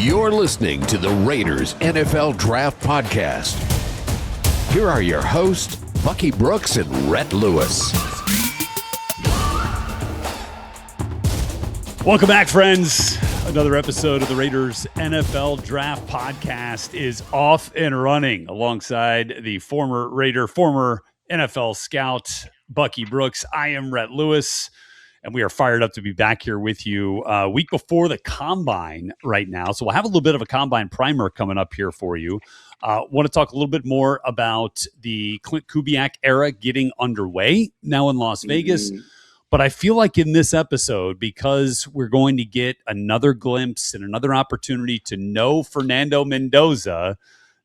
You're listening to the Raiders NFL Draft Podcast. Here are your hosts, Bucky Brooks and Rhett Lewis. Welcome back, friends. Another episode of the Raiders NFL Draft Podcast is off and running alongside the former Raider, former NFL scout, Bucky Brooks. I am Rhett Lewis, and we are fired up to be back here with you week before the Combine right now. So we'll have a little bit of a Combine primer coming up here for you. Want to talk a little bit more about the Clint Kubiak era getting underway now in Las Vegas. But I feel like in this episode, because we're going to get another glimpse and another opportunity to know Fernando Mendoza,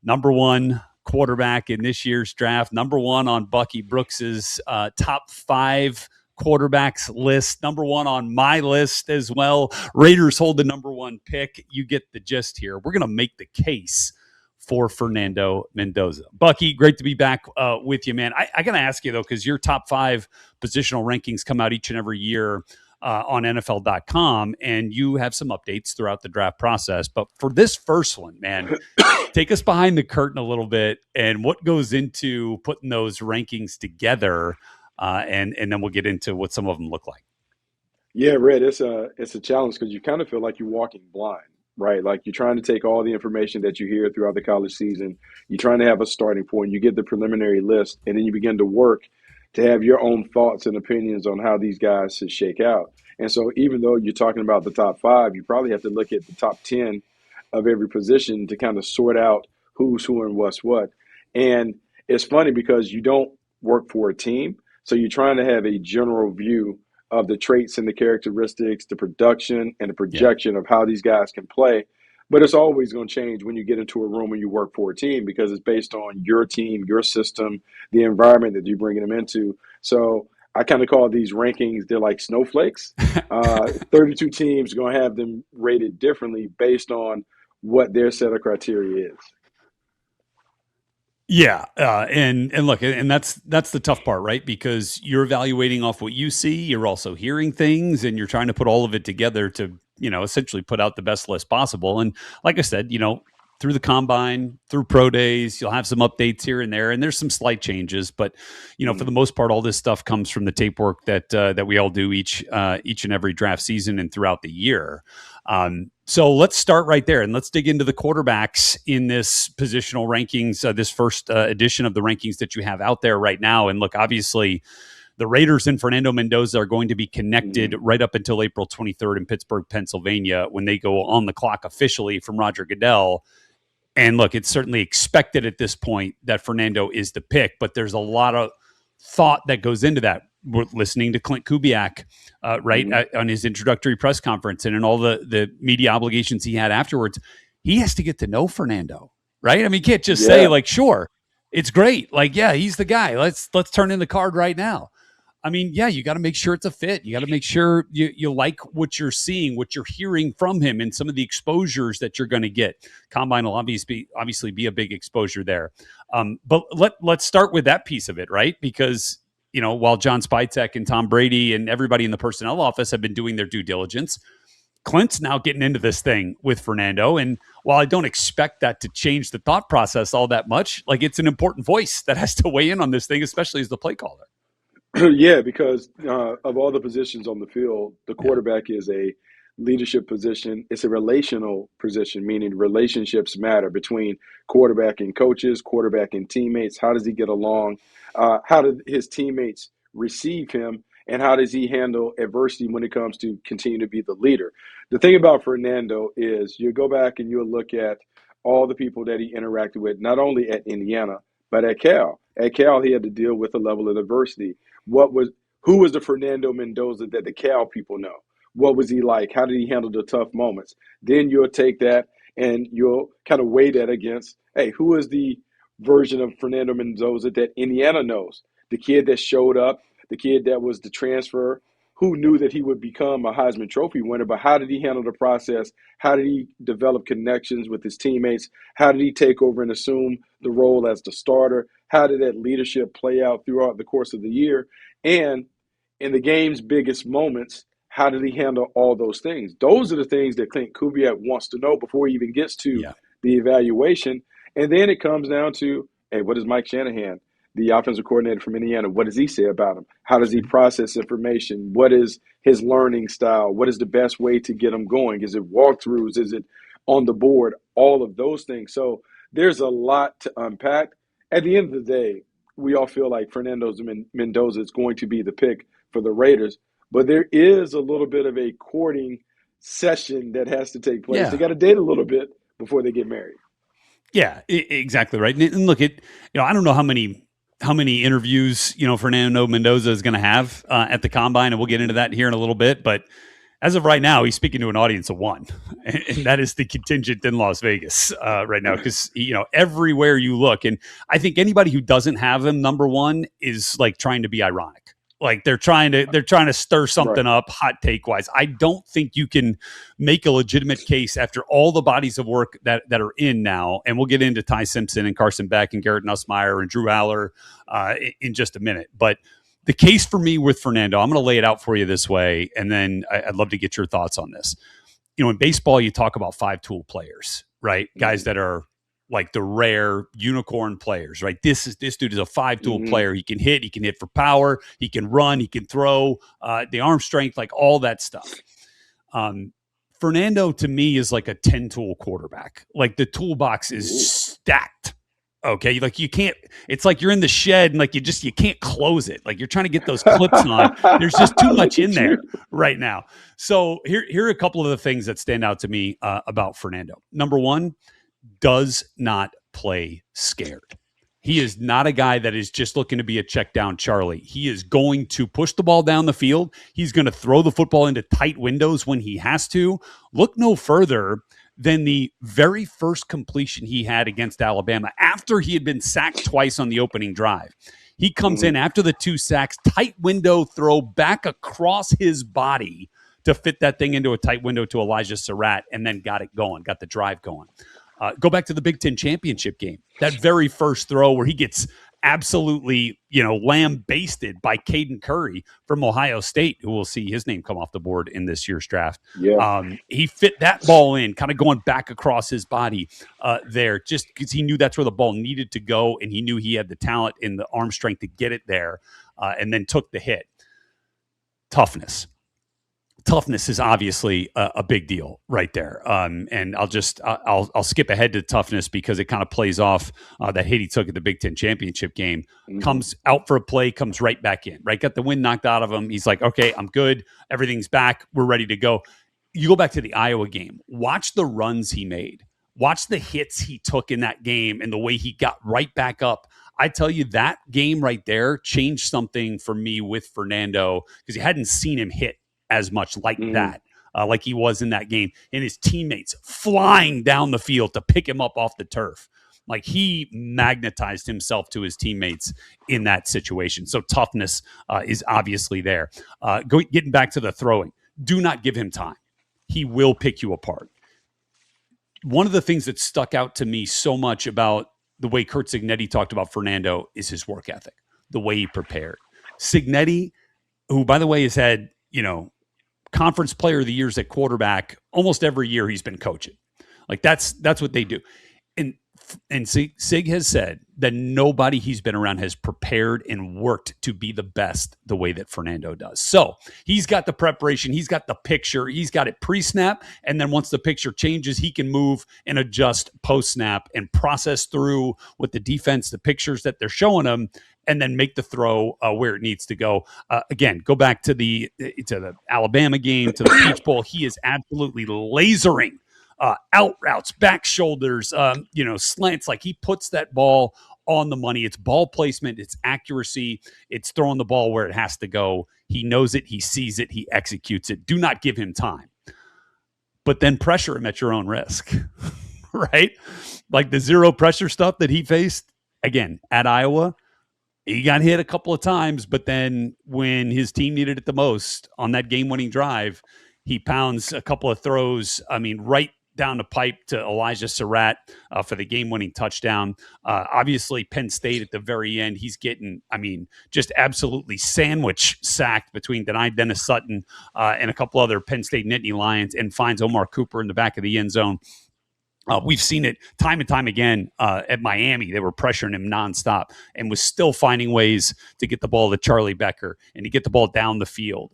number one quarterback in this year's draft, number one on Bucky Brooks's top 5 quarterbacks list, number one on my list as well. Raiders hold the number one pick. You get the gist here. We're going to make the case for Fernando Mendoza. Bucky, great to be back with you, man. I got to ask you, though, because your top 5 positional rankings come out each and every year on NFL.com, and you have some updates throughout the draft process. But for this first one, man, take us behind the curtain a little bit and what goes into putting those rankings together, and then we'll get into what some of them look like. Yeah, Red, it's a challenge because you kind of feel like you're walking blind. Right, like you're trying to take all the information that you hear throughout the college season. You're trying to have a starting point. You get the preliminary list, and then you begin to work to have your own thoughts and opinions on how these guys should shake out. And so even though you're talking about the top 5, you probably have to look at the top 10 of every position to kind of sort out who's who and what's what. And it's funny because you don't work for a team, so you're trying to have a general view of the traits and the characteristics, the production and the projection of how these guys can play. But it's always going to change when you get into a room and you work for a team because it's based on your team, your system, the environment that you're bringing them into. So I kind of call these rankings, they're like snowflakes. 32 teams are going to have them rated differently based on what their set of criteria is. Yeah, and look, and that's the tough part, right? Because you're evaluating off what you see, you're also hearing things, and you're trying to put all of it together to, essentially put out the best list possible. And like I said, through the Combine, through Pro Days, you'll have some updates here and there, and there's some slight changes, but for the most part, all this stuff comes from the tape work that we all do each and every draft season and throughout the year. So let's start right there and let's dig into the quarterbacks in this positional rankings, this first edition of the rankings that you have out there right now. And look, obviously, the Raiders and Fernando Mendoza are going to be connected right up until April 23rd in Pittsburgh, Pennsylvania, when they go on the clock officially from Roger Goodell. And look, it's certainly expected at this point that Fernando is the pick, but there's a lot of thought that goes into that. We're listening to Clint Kubiak, on his introductory press conference and in all the media obligations he had afterwards. He has to get to know Fernando, right? I mean, you can't just say like, sure, it's great. Like, yeah, he's the guy. Let's turn in the card right now. I mean, yeah, you got to make sure it's a fit. You got to make sure you like what you're seeing, what you're hearing from him, and some of the exposures that you're going to get. Combine will obviously be a big exposure there. But let's start with that piece of it, right? Because while John Spytek and Tom Brady and everybody in the personnel office have been doing their due diligence, Clint's now getting into this thing with Fernando. And while I don't expect that to change the thought process all that much, like it's an important voice that has to weigh in on this thing, especially as the play caller. Yeah, because of all the positions on the field, the quarterback is a leadership position. It's a relational position, meaning relationships matter between quarterback and coaches, quarterback and teammates. How does he get along? How did his teammates receive him? And how does he handle adversity when it comes to continue to be the leader? The thing about Fernando is you go back and you'll look at all the people that he interacted with, not only at Indiana, but at Cal. At Cal, he had to deal with a level of adversity. Who was the Fernando Mendoza that the Cal people know? What was he like? How did he handle the tough moments? Then you'll take that and you'll kind of weigh that against, hey, who is the version of Fernando Mendoza that Indiana knows? The kid that showed up, the kid that was the transfer, who knew that he would become a Heisman Trophy winner, but how did he handle the process? How did he develop connections with his teammates? How did he take over and assume the role as the starter? How did that leadership play out throughout the course of the year? And in the game's biggest moments, How did he handle all those things? Those are the things that Clint Kubiak wants to know before he even gets to Yeah. the evaluation. And then it comes down to, hey, what does Mike Shanahan, the offensive coordinator from Indiana, what does he say about him? How does he process information? What is his learning style? What is the best way to get him going? Is it walkthroughs? Is it on the board? All of those things. So there's a lot to unpack. At the end of the day, we all feel like Fernando Mendoza is going to be the pick for the Raiders, but there is a little bit of a courting session that has to take place. They Yeah. got to date a little bit before they get married. Yeah, exactly right. And look, I don't know how many interviews Fernando Mendoza is going to have at the combine, and we'll get into that here in a little bit. But as of right now, he's speaking to an audience of one, and that is the contingent in Las Vegas right now. Because everywhere you look, and I think anybody who doesn't have him number one is like trying to be ironic. Like they're trying to stir something up hot take wise. I don't think you can make a legitimate case after all the bodies of work that are in now. And we'll get into Ty Simpson and Carson Beck and Garrett Nussmeier and Drew Aller in just a minute. But the case for me with Fernando, I'm going to lay it out for you this way, and then I'd love to get your thoughts on this. In baseball, you talk about 5-tool players, right? Guys that are like the rare unicorn players, right? This dude is a 5-tool player. He can hit for power, he can run, he can throw, the arm strength, like all that stuff. Fernando to me is like a 10-tool quarterback. Like the toolbox is stacked. Okay, like you can't. It's like you're in the shed and like you can't close it. Like you're trying to get those clips on. There's just too much in there right now. So here are a couple of the things that stand out to me about Fernando. Number one, does not play scared. He is not a guy that is just looking to be a check down Charlie. He is going to push the ball down the field. He's going to throw the football into tight windows when he has to. Look no further than the very first completion he had against Alabama after he had been sacked twice on the opening drive. He comes in after the 2 sacks, tight window throw back across his body to fit that thing into a tight window to Elijah Surratt, and then got it going, got the drive going. Go back to the Big Ten championship game. That very first throw where he gets absolutely, lambasted by Caden Curry from Ohio State, who will see his name come off the board in this year's draft. Yeah. He fit that ball in, kind of going back across his body there, just because he knew that's where the ball needed to go, and he knew he had the talent and the arm strength to get it there, and then took the hit. Toughness is obviously a big deal right there. And I'll skip ahead to toughness because it kind of plays off that hit he took at the Big Ten championship game. Comes out for a play, comes right back in, right? Got the wind knocked out of him. He's like, okay, I'm good. Everything's back. We're ready to go. You go back to the Iowa game. Watch the runs he made. Watch the hits he took in that game and the way he got right back up. I tell you, that game right there changed something for me with Fernando because you hadn't seen him hit as much like that, like he was in that game, and his teammates flying down the field to pick him up off the turf. Like he magnetized himself to his teammates in that situation. So toughness is obviously there. Getting back to the throwing, do not give him time. He will pick you apart. One of the things that stuck out to me so much about the way Curt Cignetti talked about Fernando is his work ethic, the way he prepared. Cignetti, who, by the way, has had, conference player of the years at quarterback almost every year he's been coaching. Like that's what they do. And Sig has said that nobody he's been around has prepared and worked to be the best the way that Fernando does. So he's got the preparation, he's got the picture, he's got it pre-snap, and then once the picture changes, he can move and adjust post-snap and process through with the defense, the pictures that they're showing him, and then make the throw where it needs to go. Again, go back to the Alabama game, to the Peach Bowl. He is absolutely lasering out routes, back shoulders, slants. Like he puts that ball on the money. It's ball placement, it's accuracy, it's throwing the ball where it has to go. He knows it, he sees it, he executes it. Do not give him time. But then pressure him at your own risk, right? Like the zero pressure stuff that he faced, again, at Iowa, he got hit a couple of times, but then when his team needed it the most on that game-winning drive, he pounds a couple of throws, right down the pipe to Elijah Surratt for the game-winning touchdown. Obviously, Penn State at the very end, he's getting, just absolutely sandwich sacked between Dennis Sutton and a couple other Penn State Nittany Lions, and finds Omar Cooper in the back of the end zone. We've seen it time and time again at Miami. They were pressuring him nonstop and was still finding ways to get the ball to Charlie Becker and to get the ball down the field.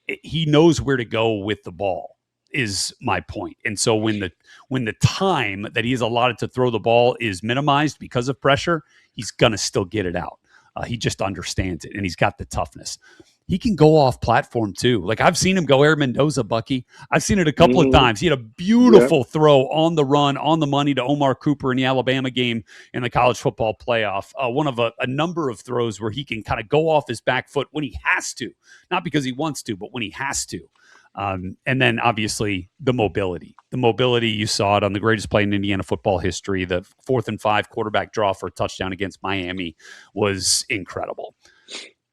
He knows where to go with the ball, is my point. And so when the time that he is allotted to throw the ball is minimized because of pressure, he's going to still get it out. He just understands it, and he's got the toughness. He can go off platform too. Like, I've seen him go Air Mendoza, Bucky. I've seen it a couple of times. He had a beautiful throw on the run, on the money to Omar Cooper in the Alabama game in the college football playoff. One of a number of throws where he can kind of go off his back foot when he has to, not because he wants to, but when he has to. And then obviously the mobility. The mobility, you saw it on the greatest play in Indiana football history. The 4th and 5 quarterback draw for a touchdown against Miami was incredible.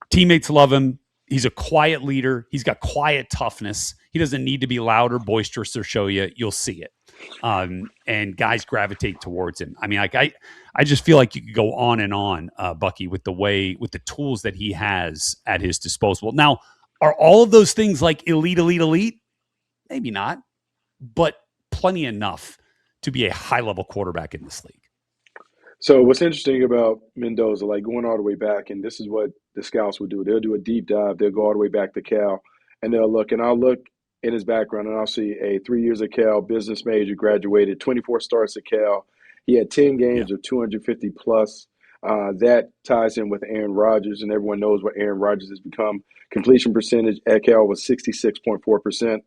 Teammates love him. He's a quiet leader. He's got quiet toughness. He doesn't need to be loud or boisterous or show you. You'll see it. And guys gravitate towards him. I just feel like you could go on and on, Bucky, with the tools that he has at his disposal. Now, are all of those things like elite? Maybe not, but plenty enough to be a high-level quarterback in this league. So what's interesting about Mendoza, like going all the way back, and this is what the scouts will do. They'll do a deep dive. They'll go all the way back to Cal, and they'll look, and I'll look in his background, and I'll see 3 years at Cal, business major, graduated, 24 starts at Cal. He had 10 games of 250 plus. That ties in with Aaron Rodgers, and everyone knows what Aaron Rodgers has become. Completion percentage at Cal was 66.4%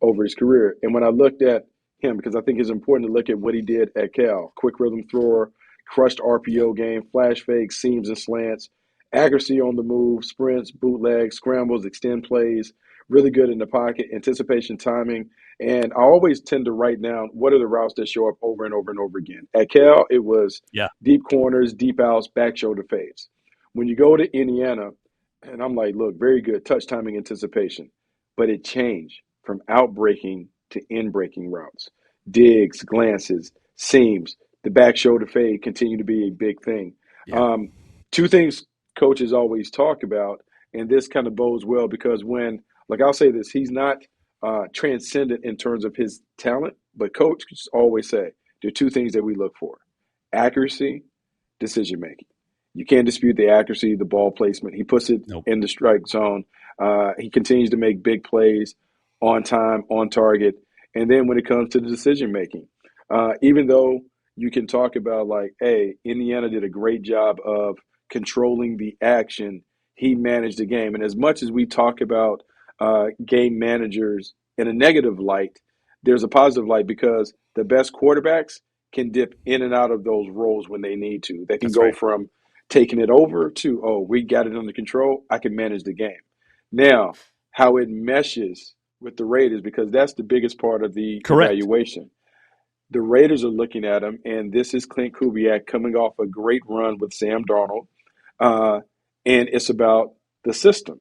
over his career. And when I looked at him, because I think it's important to look at what he did at Cal, quick rhythm thrower, crushed RPO game, flash fakes, seams and slants, accuracy on the move, sprints, bootlegs, scrambles, extend plays, really good in the pocket, anticipation, timing. And I always tend to write down what are the routes that show up over and over and over again. At Cal, it was deep corners, deep outs, back shoulder fades. When you go to Indiana, and I'm like, look, very good touch timing, anticipation. But it changed from out breaking to in breaking routes. Digs, glances, seams. The back shoulder fade continue to be a big thing. Two things coaches always talk about, and this kind of bodes well because I'll say this, he's not transcendent in terms of his talent, but coaches always say there are two things that we look for: accuracy, decision making. You can't dispute the accuracy, the ball placement. He puts it in the strike zone. He continues to make big plays on time, on target. And then when it comes to the decision making, even though you can talk about Indiana did a great job of controlling the action, he managed the game. And as much as we talk about game managers in a negative light, there's a positive light because the best quarterbacks can dip in and out of those roles when they need to. They can go from taking it over to, we got it under control, I can manage the game. Now, how it meshes with the Raiders, because that's the biggest part of the evaluation. The Raiders are looking at him, and this is Clint Kubiak coming off a great run with Sam Darnold. And it's about the system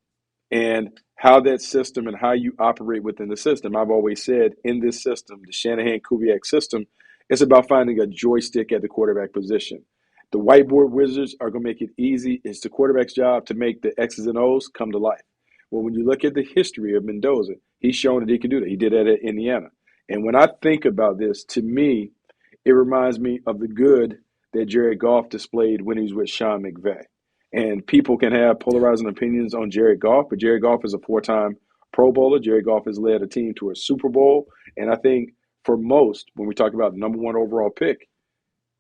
and how that system and how you operate within the system. I've always said in this system, the Shanahan-Kubiak system, it's about finding a joystick at the quarterback position. The whiteboard wizards are going to make it easy. It's the quarterback's job to make the X's and O's come to life. Well, when you look at the history of Mendoza, he's shown that he can do that. He did that at Indiana. And when I think about this, to me, it reminds me of the good that Jared Goff displayed when he was with Sean McVay. And people can have polarizing opinions on Jared Goff, but Jared Goff is a 4-time Pro Bowler. Jared Goff has led a team to a Super Bowl. And I think for most, when we talk about the number 1 overall pick,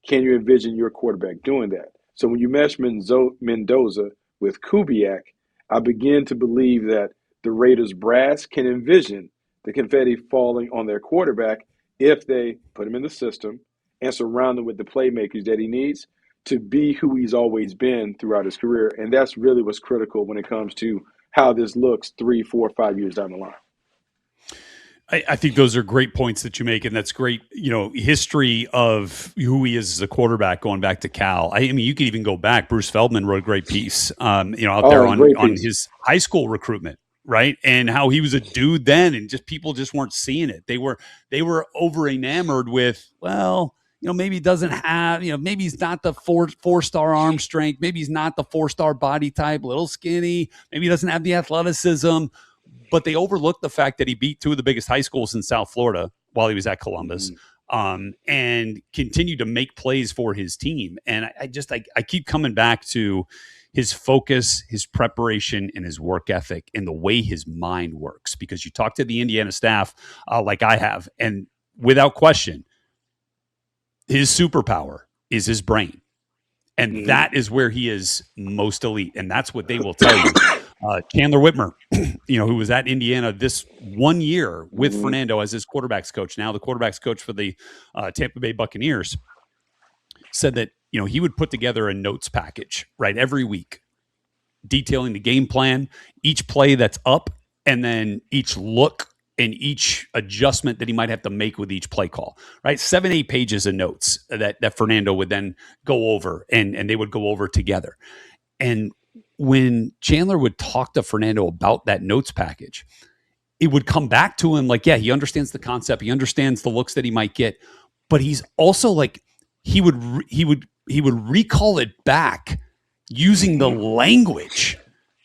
can you envision your quarterback doing that? So when you mesh Mendoza with Kubiak, I begin to believe that the Raiders brass can envision the confetti falling on their quarterback if they put him in the system and surround him with the playmakers that he needs to be who he's always been throughout his career. And that's really what's critical when it comes to how this looks 3, 4, 5 years down the line. I think those are great points that you make, and that's great, history of who he is as a quarterback going back to Cal. I mean, you could even go back. Bruce Feldman wrote a great piece, out there on his high school recruitment right? And how he was a dude then, and just people just weren't seeing it. They were over enamored with, well, maybe he doesn't have, maybe he's not the four-star arm strength, maybe he's not the 4-star body type, little skinny, maybe he doesn't have the athleticism. But they overlooked the fact that he beat two of the biggest high schools in South Florida while he was at Columbus, and continued to make plays for his team. And I keep coming back to his focus, his preparation, and his work ethic, and the way his mind works. Because you talk to the Indiana staff, like I have, and without question, his superpower is his brain. And that is where he is most elite. And that's what they will tell you. Chandler Whitmer, who was at Indiana this 1 year with Fernando as his quarterbacks coach, now the quarterbacks coach for the Tampa Bay Buccaneers, said that, he would put together a notes package, right, every week, detailing the game plan, each play that's up, and then each look and each adjustment that he might have to make with each play call, right? 7-8 pages of notes that Fernando would then go over, and they would go over together. And when Chandler would talk to Fernando about that notes package, it would come back to him like, yeah, he understands the concept. He understands the looks that he might get, but he's also like, he would recall it back using the language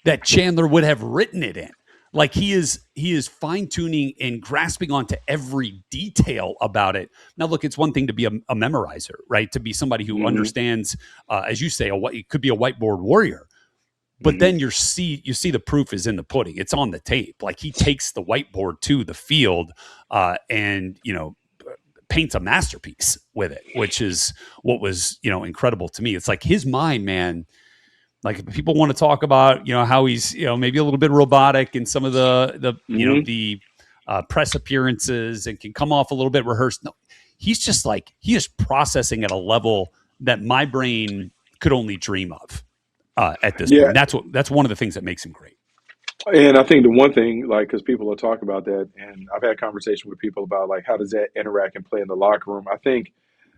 that Chandler would have written it in. Like he is fine tuning and grasping onto every detail about it. Now, look, it's one thing to be a memorizer, right? To be somebody who understands, as you say, it could be a whiteboard warrior. But then you see the proof is in the pudding. It's on the tape. Like he takes the whiteboard to the field, and paints a masterpiece with it, which is what was incredible to me. It's like his mind, man. Like if people want to talk about how he's maybe a little bit robotic in some of the press appearances and can come off a little bit rehearsed. No, he's just like he is processing at a level that my brain could only dream of. At this point, that's one of the things that makes him great. And I think the one thing, like, because people will talk about that, and I've had conversation with people about like how does that interact and play in the locker room. I think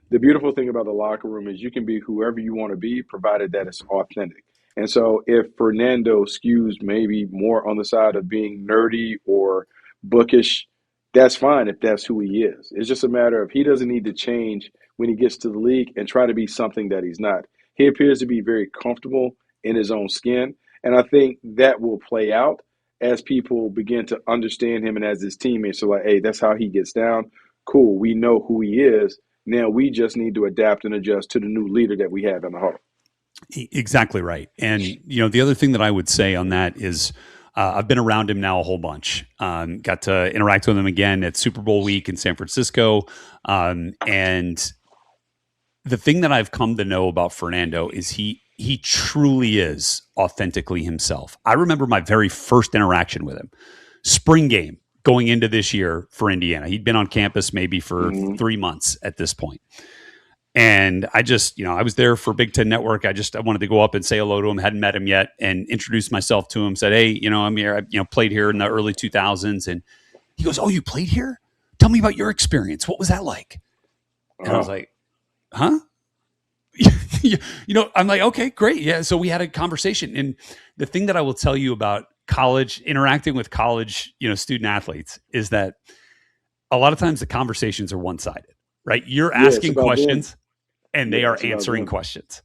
the beautiful thing about the locker room is you can be whoever you want to be, provided that it's authentic. And so if Fernando skews maybe more on the side of being nerdy or bookish, that's fine if that's who he is. It's just a matter of he doesn't need to change when he gets to the league and try to be something that he's not. He appears to be very comfortable in his own skin. And I think that will play out as people begin to understand him and as his teammates are like, hey, that's how he gets down. Cool. We know who he is. Now we just need to adapt and adjust to the new leader that we have in the Hall. Exactly right. And, the other thing that I would say on that is I've been around him now a whole bunch. Got to interact with him again at Super Bowl week in San Francisco. And the thing that I've come to know about Fernando is he truly is authentically himself. I remember my very first interaction with him, spring game going into this year for Indiana. He'd been on campus maybe for 3 months at this point. And I just, I was there for Big Ten Network. I wanted to go up and say hello to him. Hadn't met him yet, and introduced myself to him. Said, hey, I'm here. I played here in the early 2000s. And he goes, oh, you played here? Tell me about your experience. What was that like? And I was like, huh? I'm like, okay, great. Yeah. So we had a conversation. And the thing that I will tell you about college, interacting with college, student athletes, is that a lot of times the conversations are one-sided, right? You're asking questions and they are answering questions.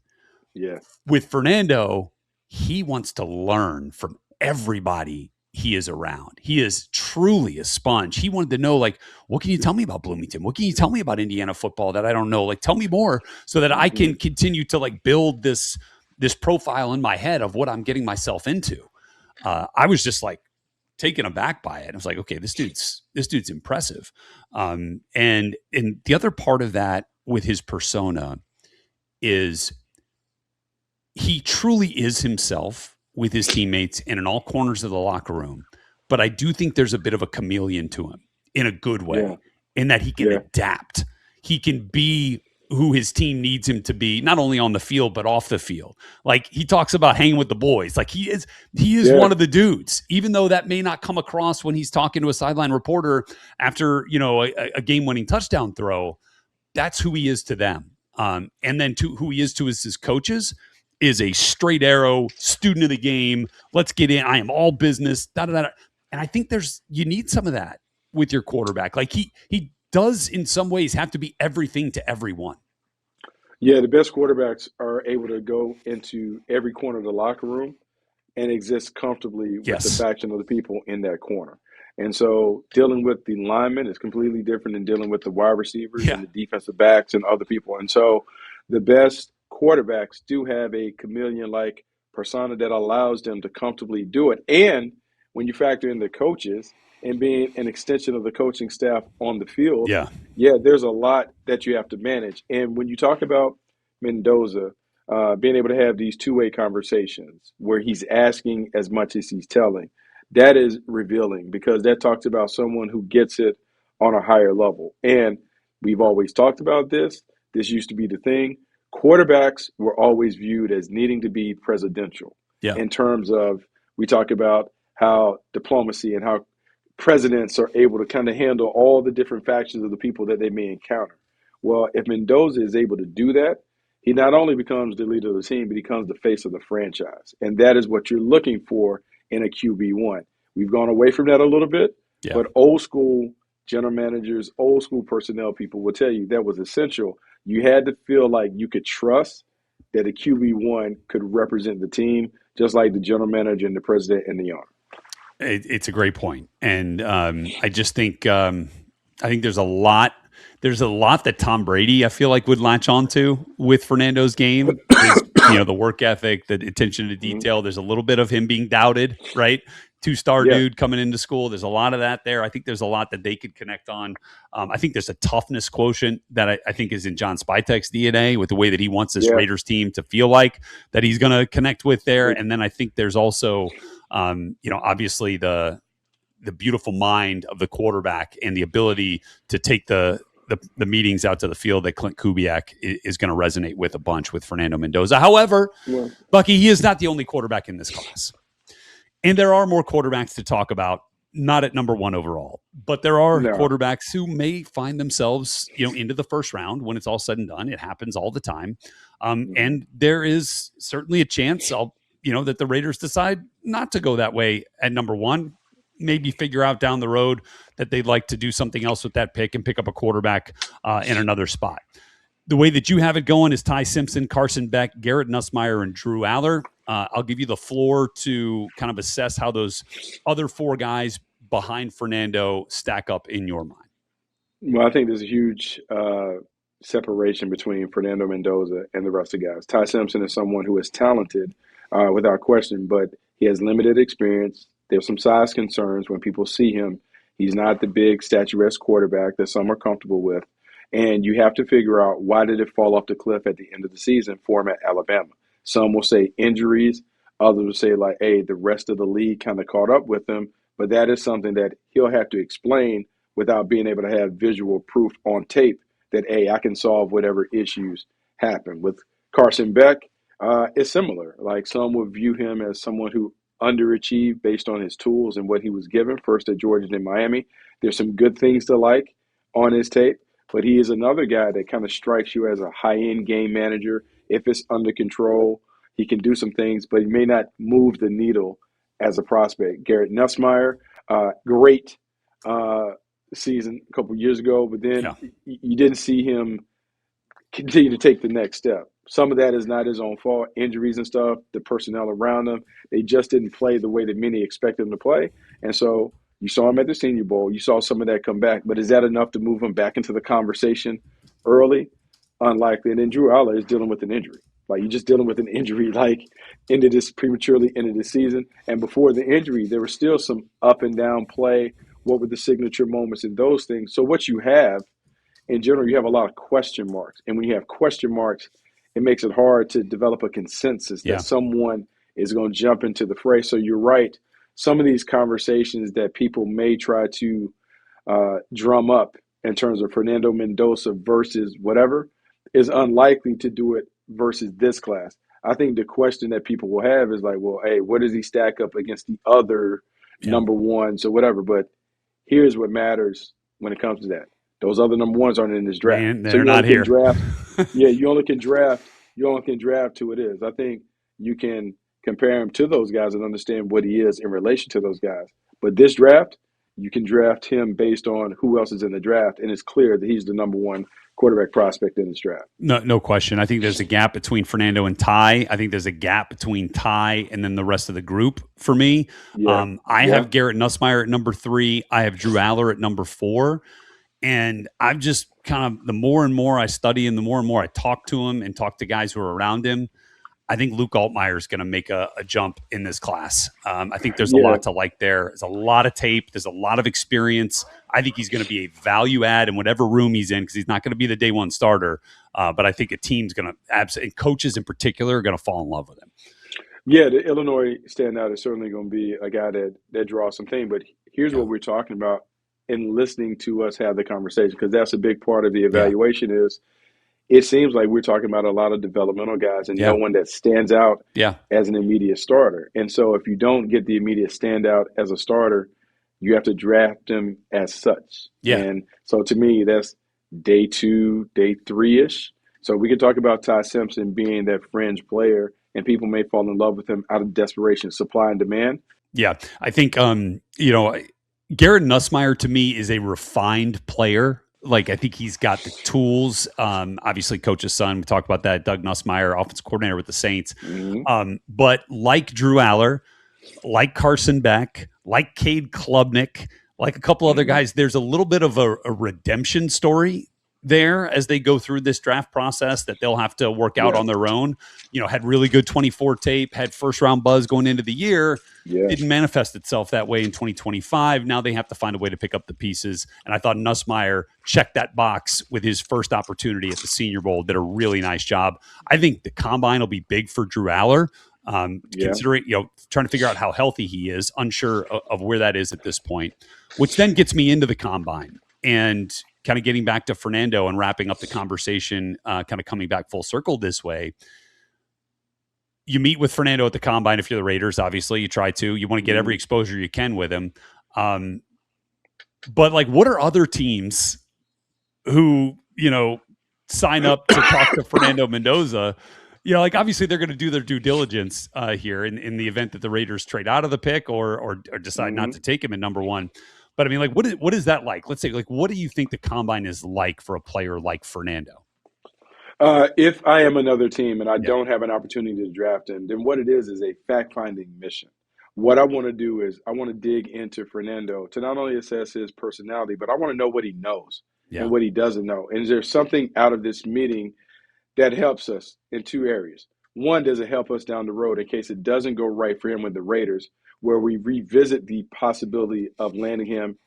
Yeah. With Fernando, he wants to learn from everybody he is around. He is truly a sponge. He wanted to know, like, what can you tell me about Bloomington? What can you tell me about Indiana football that I don't know? Like, tell me more so that I can continue to like build this profile in my head of what I'm getting myself into. I was just like taken aback by it. I was like, okay, this dude's impressive. And the other part of that with his persona is he truly is himself with his teammates and in all corners of the locker room. But I do think there's a bit of a chameleon to him in a good way, in that he can adapt. He can be who his team needs him to be, not only on the field, but off the field. Like he talks about hanging with the boys. Like he is one of the dudes, even though that may not come across when he's talking to a sideline reporter after, a game-winning touchdown throw. That's who he is to them. And then to who he is to his coaches is a straight arrow student of the game. Let's get in. I am all business. And I think you need some of that with your quarterback. Like he does in some ways have to be everything to everyone. Yeah, the best quarterbacks are able to go into every corner of the locker room and exist comfortably with the Yes. faction of the people in that corner. And so dealing with the linemen is completely different than dealing with the wide receivers Yeah. and the defensive backs and other people. And so the best quarterbacks do have a chameleon like persona that allows them to comfortably do it. And when you factor in the coaches and being an extension of the coaching staff on the field, Yeah. yeah, there's a lot that you have to manage. And when you talk about Mendoza, being able to have these two-way conversations where he's asking as much as he's telling, that is revealing because that talks about someone who gets it on a higher level. And we've always talked about this. This used to be the thing. Quarterbacks were always viewed as needing to be presidential Yeah. in terms of we talk about how diplomacy and how presidents are able to kind of handle all the different factions of the people that they may encounter. Well, if Mendoza is able to do that, he not only becomes the leader of the team, but he becomes the face of the franchise. And that is what you're looking for in a QB1. We've gone away from that a little bit, Yeah. but old school general managers, old school personnel people will tell you that was essential. You had to feel like you could trust that a QB1 could represent the team, just like the general manager and the president and the owner. It's a great point. And I just think there's a lot that Tom Brady, I feel like, would latch onto with Fernando's game. His, the work ethic, the attention to detail. There's a little bit of him being doubted, right? 2-star Yeah. dude coming into school. There's a lot of that there. I think there's a lot that they could connect on. I think there's a toughness quotient that I think is in John Spytek's DNA with the way that he wants this Raiders team to feel like that he's going to connect with there. And then I think there's also, obviously the beautiful mind of the quarterback and the ability to take the meetings out to the field that Clint Kubiak is going to resonate with a bunch with Fernando Mendoza. However, Bucky, he is not the only quarterback in this class. And there are more quarterbacks to talk about, not at number one overall, but there are quarterbacks who may find themselves, into the first round when it's all said and done. It happens all the time. And there is certainly a chance that the Raiders decide not to go that way at number one, maybe figure out down the road that they'd like to do something else with that pick and pick up a quarterback in another spot. The way that you have it going is Ty Simpson, Carson Beck, Garrett Nussmeier, and Drew Aller. I'll give you the floor to kind of assess how those other four guys behind Fernando stack up in your mind. Well, I think there's a huge separation between Fernando Mendoza and the rest of the guys. Ty Simpson is someone who is talented without question, but he has limited experience. There's some size concerns when people see him. He's not the big statuesque quarterback that some are comfortable with. And you have to figure out, why did it fall off the cliff at the end of the season for him at Alabama? Some will say injuries. Others will say, like, hey, the rest of the league kind of caught up with him. But that is something that he'll have to explain without being able to have visual proof on tape that, hey, I can solve whatever issues happen. With Carson Beck, it's similar. Like, some would view him as someone who underachieved based on his tools and what he was given, first at Georgia and Miami. There's some good things to like on his tape, but he is another guy that kind of strikes you as a high-end game manager. If it's under control, he can do some things, but he may not move the needle as a prospect. Garrett Nussmeier, great season a couple years ago, but then you didn't see him continue to take the next step. Some of that is not his own fault, injuries and stuff, the personnel around him. They just didn't play the way that many expected them to play. And so you saw him at the Senior Bowl. You saw some of that come back. But is that enough to move him back into the conversation early? Unlikely. And then Drew Aller is dealing with an injury. Like, you're just dealing with an injury, like, prematurely into the season. And before the injury, there was still some up and down play. What were the signature moments and those things? So what you have, in general, you have a lot of question marks. And when you have question marks, it makes it hard to develop a consensus that someone is going to jump into the fray. So you're right. Some of these conversations that people may try to drum up in terms of Fernando Mendoza versus whatever is unlikely to do it versus this class. I think the question that people will have is like, well, hey, what does he stack up against the other number ones or whatever? But here's what matters when it comes to that. Those other number ones aren't in this draft. Man, they're not here. You only can draft who it is. I think you can compare him to those guys and understand what he is in relation to those guys. But this draft, you can draft him based on who else is in the draft, and it's clear that he's the number one quarterback prospect in this draft. No question. I think there's a gap between Fernando and Ty. I think there's a gap between Ty and then the rest of the group for me. I have Garrett Nussmeier at number 3. I have Drew Aller at number 4. And I've just kind of, the more and more I study and the more and more I talk to him and talk to guys who are around him, I think Luke Altmaier is going to make a jump in this class. I think there's a lot to like there. There's a lot of tape. There's a lot of experience. I think he's going to be a value add in whatever room he's in because he's not going to be the day one starter. But I think a team's going to, and coaches in particular, are going to fall in love with him. Yeah, the Illinois standout is certainly going to be a guy that draws something. But here's what we're talking about in listening to us have the conversation, because that's a big part of the evaluation is it seems like we're talking about a lot of developmental guys and no one that stands out as an immediate starter. And so if you don't get the immediate standout as a starter, you have to draft them as such. And so to me, that's day 2, day 3-ish. So we can talk about Ty Simpson being that fringe player, and people may fall in love with him out of desperation, supply and demand. Yeah, I think, Garrett Nussmeier to me is a refined player. Like, I think he's got the tools. Obviously, coach's son, we talked about that. Doug Nussmeier, offensive coordinator with the Saints. But like Drew Aller, like Carson Beck, like Cade Klubnik, like a couple other guys, there's a little bit of a redemption story there as they go through this draft process that they'll have to work out on their own. Had really good 24 tape, had first round buzz going into the year. Didn't manifest itself that way in 2025. Now they have to find a way to pick up the pieces. And I thought Nussmeier checked that box with his first opportunity at the Senior Bowl, did a really nice job. I think the combine will be big for Drew Aller. Considering, trying to figure out how healthy he is, unsure of where that is at this point, which then gets me into the combine and kind of getting back to Fernando and wrapping up the conversation, kind of coming back full circle this way. You meet with Fernando at the combine. If you're the Raiders, obviously you try to, you want to get every exposure you can with him. But like, what are other teams who, sign up to talk to Fernando Mendoza? Obviously they're going to do their due diligence here in the event that the Raiders trade out of the pick or decide not to take him at number 1. But I mean, like, what is that like? Let's say, like, what do you think the combine is like for a player like Fernando? If I am another team and I don't have an opportunity to draft him, then what it is a fact-finding mission. What I want to do is I want to dig into Fernando to not only assess his personality, but I want to know what he knows and what he doesn't know. And is there something out of this meeting that helps us in 2 areas? One, does it help us down the road in case it doesn't go right for him with the Raiders, where we revisit the possibility of landing him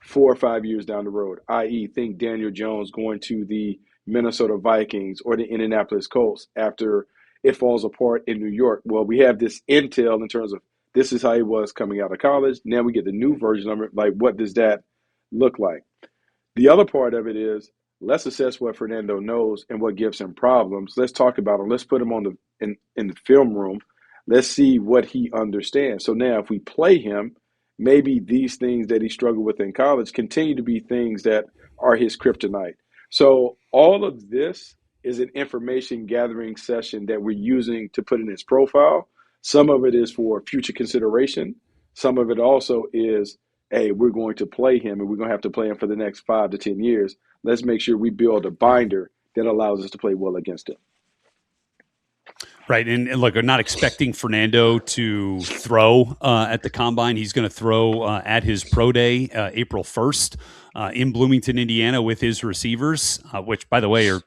4 or 5 years down the road, i.e. think Daniel Jones going to the Minnesota Vikings or the Indianapolis Colts after it falls apart in New York. Well, we have this intel in terms of this is how he was coming out of college. Now we get the new version of it. Like, what does that look like? The other part of it is let's assess what Fernando knows and what gives him problems. Let's talk about him. Let's put him on in the film room. Let's see what he understands. So now if we play him, maybe these things that he struggled with in college continue to be things that are his kryptonite. So all of this is an information gathering session that we're using to put in his profile. Some of it is for future consideration. Some of it also is, hey, we're going to play him and we're going to have to play him for the next 5 to 10 years. Let's make sure we build a binder that allows us to play well against him. Right. And look, I'm not expecting Fernando to throw at the combine. He's going to throw at his pro day, April 1st, in Bloomington, Indiana, with his receivers, which, by the way, are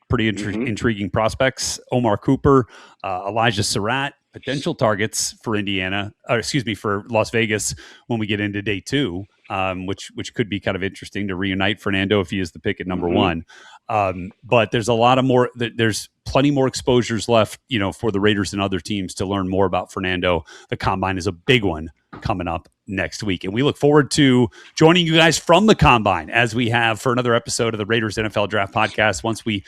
pretty intriguing prospects. Omar Cooper, Elijah Surratt, potential targets for for Las Vegas when we get into day 2, which could be kind of interesting to reunite Fernando if he is the pick at number 1. But there's there's plenty more exposures left, for the Raiders and other teams to learn more about Fernando. The combine is a big one coming up next week. And we look forward to joining you guys from the combine as we have for another episode of the Raiders NFL Draft Podcast once we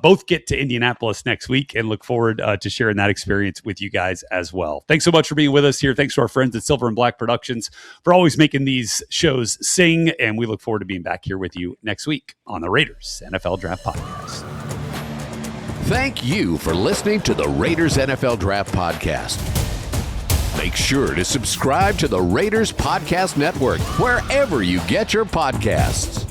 both get to Indianapolis next week, and look forward to sharing that experience with you guys as well. Thanks so much for being with us here. Thanks to our friends at Silver and Black Productions for always making these shows sing. And we look forward to being back here with you next week on the Raiders NFL Draft Podcast. Thank you for listening to the Raiders NFL Draft Podcast. Make sure to subscribe to the Raiders Podcast Network wherever you get your podcasts.